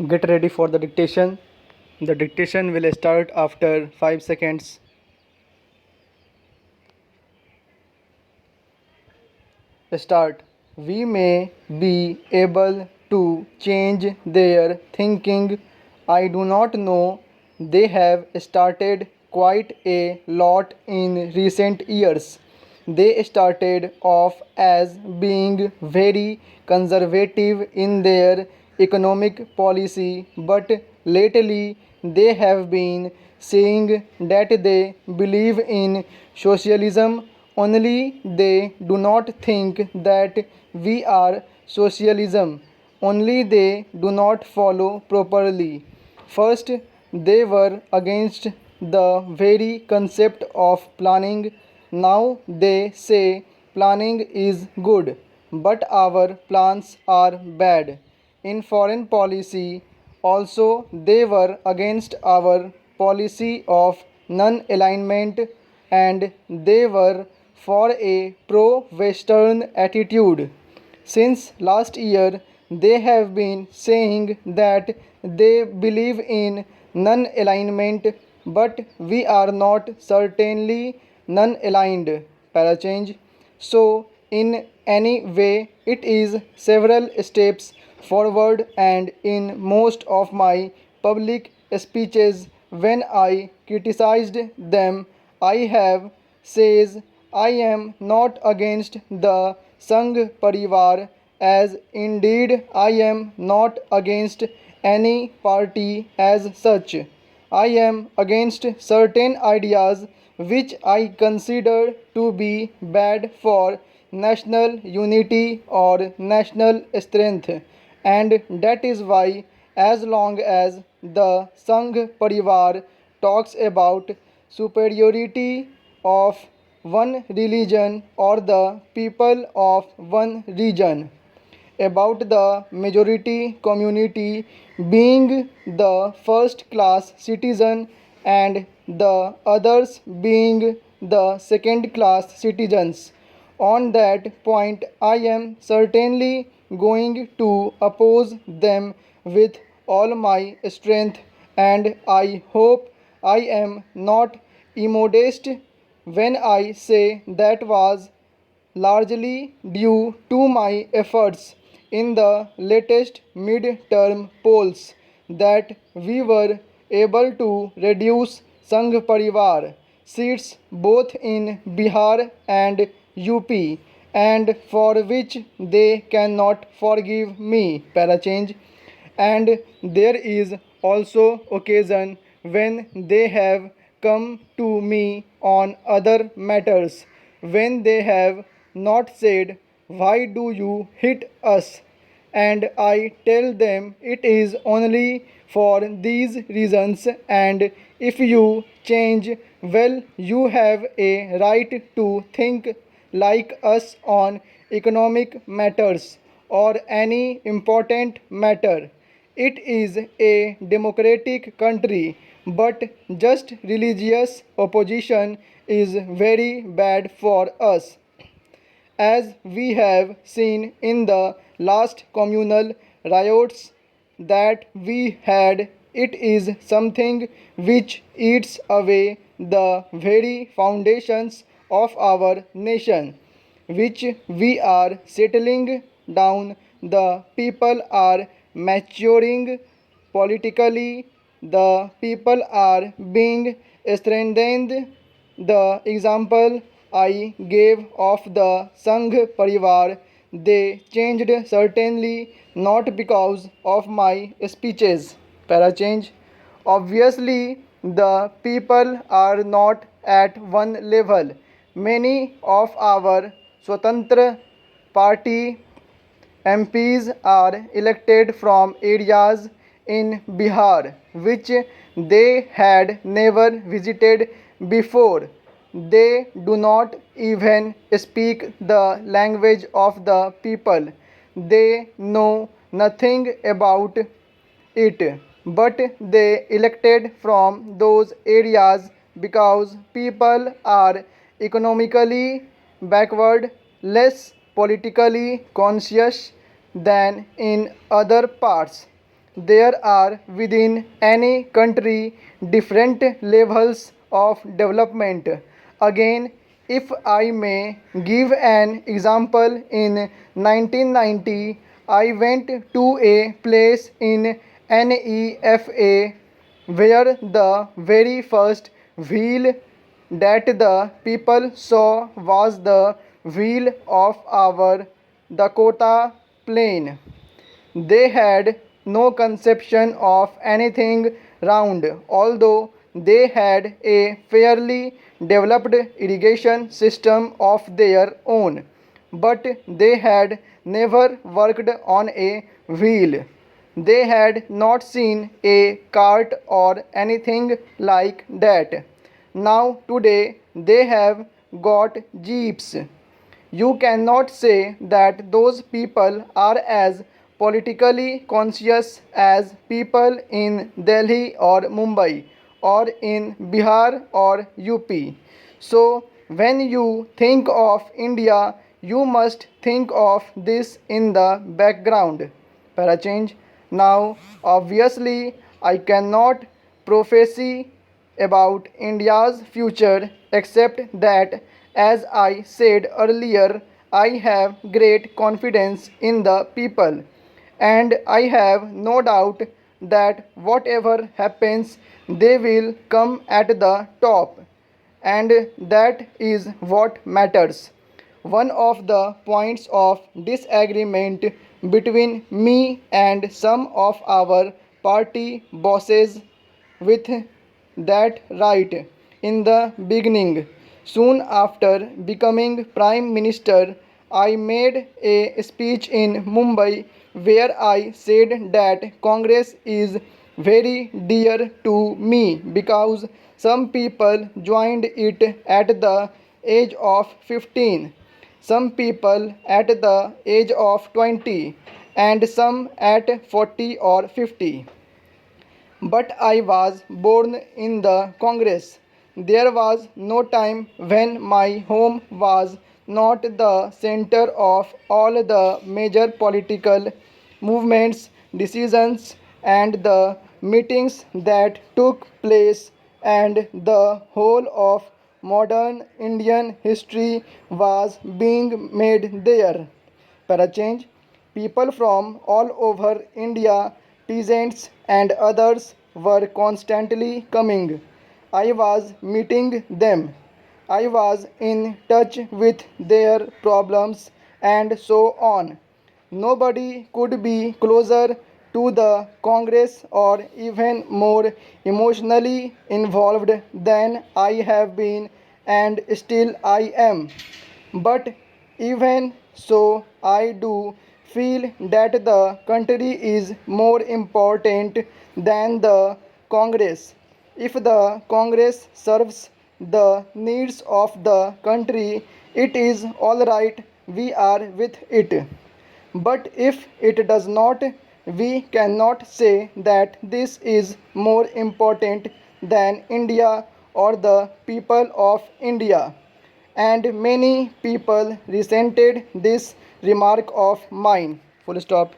Get ready for the dictation. The dictation will start after 5 seconds. Start. We may be able to change their thinking. I do not know. They have started quite a lot in recent years. They started off as being very conservative in their economic policy, but lately they have been saying that they believe in socialism, only they do not think that we are socialism, only they do not follow properly. First, they were against the very concept of planning. Now they say planning is good, but our plans are bad. In foreign policy, also they were against our policy of non alignment, and they were for a pro Western attitude. Since last year, they have been saying that they believe in non alignment, but we are not certainly non aligned. Parachange. So, in any way, it is several steps forward, and in most of my public speeches, when I criticized them, I have says I am not against the Sangh Parivar, as indeed I am not against any party as such. I am against certain ideas which I consider to be bad for national unity or national strength, and that is why, as long as the Sangh Parivar talks about superiority of one religion or the people of one region, about the majority community being the first class citizen and the others being the second class citizens. On that point, I am certainly going to oppose them with all my strength, and I hope I am not immodest when I say that was largely due to my efforts in the latest mid-term polls that we were able to reduce Sangh Parivar seats both in Bihar and UP, and for which they cannot forgive me. Parachange. And there is also occasion when they have come to me on other matters, when they have not said, why do you hit us? And I tell them it is only for these reasons, and if you change, well, you have a right to think like us on economic matters or any important matter. It is a democratic country, but just religious opposition is very bad for us, as we have seen in the last communal riots that we had. It is something which eats away the very foundations of our nation, which we are settling down. The people are maturing politically, the people are being strengthened. The example I gave of the Sangh Parivar, they changed certainly not because of my speeches. Parachange. Obviously, the people are not at one level. Many of our Swatantra Party MPs are elected from areas in Bihar which they had never visited before. They do not even speak the language of the people. They know nothing about it, but they elected from those areas because people are economically backward, less politically conscious than in other parts. there are within any country different levels of development. Again, if I may give an example, in 1990 I went to a place in NEFA where the very first wheel that the people saw was the wheel of our Dakota plain. They had no conception of anything round, although they had a fairly developed irrigation system of their own. But they had never worked on a wheel. They had not seen a cart or anything like that. Now, today, they have got jeeps. You cannot say that those people are as politically conscious as people in Delhi or Mumbai or in Bihar or UP. So, when you think of India, you must think of this in the background. Para change. Now, obviously, I cannot prophesy about India's future except that, as I said earlier, I have great confidence in the people, and I have no doubt that whatever happens, they will come at the top, and that is what matters. One of the points of disagreement between me and some of our party bosses with that right in the beginning. Soon after becoming Prime Minister, I made a speech in Mumbai where I said that Congress is very dear to me because some people joined it at the age of 15, some people at the age of 20, and some at 40 or 50. But I was born in the Congress. There was no time when my home was not the center of all the major political movements, decisions, and the meetings that took place, and the whole of modern Indian history was being made there. Para change, people from all over India, peasants and others, were constantly coming. I was meeting them. I was in touch with their problems and so on. Nobody could be closer to the Congress or even more emotionally involved than I have been and still I am. But even so, I do feel that the country is more important than the Congress. If the Congress serves the needs of the country, it is alright, we are with it. But if it does not, we cannot say that this is more important than India or the people of India. And many people resented this remark of mine. Full stop.